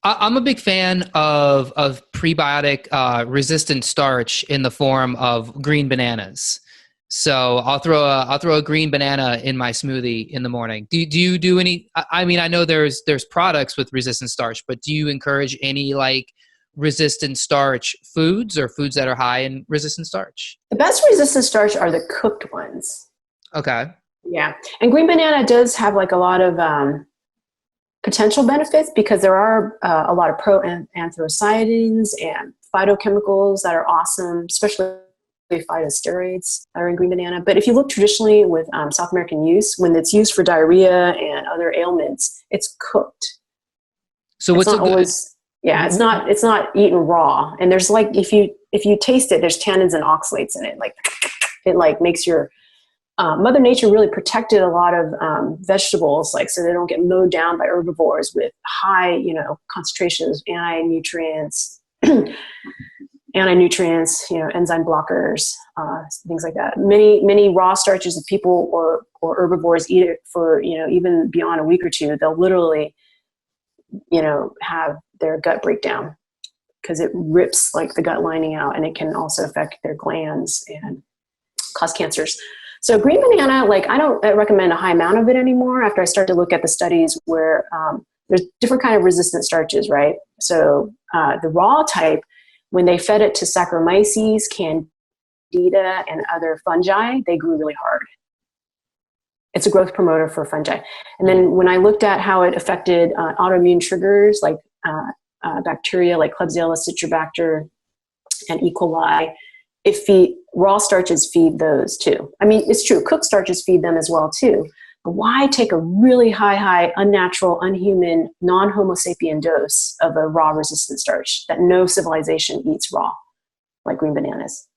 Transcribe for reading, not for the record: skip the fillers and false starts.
I'm a big fan of prebiotic resistant starch in the form of green bananas. So I'll throw a green banana in my smoothie in the morning. Do you do any? I mean, I know there's products with resistant starch, but do you encourage any like resistant starch foods or foods that are high in resistant starch? The best resistant starch are the cooked ones. Okay. Yeah. And green banana does have like a lot of potential benefits because there are a lot of pro-anthocyanins and phytochemicals that are awesome, especially phytosteroids that are in green banana. But if you look traditionally with South American use, when it's used for diarrhea and other ailments, it's cooked. So It's what's a not good? always, yeah, it's not eaten raw. And there's like, if you taste it, there's tannins and oxalates in it. Like it like makes your Mother Nature really protected a lot of vegetables, like so they don't get mowed down by herbivores with high, concentrations of anti-nutrients, enzyme blockers, things like that. Many raw starches that people or herbivores eat it for, even beyond a week or two, they'll literally, have their gut breakdown because it rips like the gut lining out, and it can also affect their glands and cause cancers. So green banana, like I don't recommend a high amount of it anymore after I start to look at the studies where there's different kind of resistant starches, right? So the raw type, when they fed it to Saccharomyces, Candida, and other fungi, they grew really hard. It's a growth promoter for fungi. And then when I looked at how it affected autoimmune triggers like bacteria like Klebsiella citrobacter and E. coli, raw starches feed those too. I mean, it's true, cooked starches feed them as well too. But why take a really high, unnatural, unhuman, non-Homo sapien dose of a raw resistant starch that no civilization eats raw, like green bananas?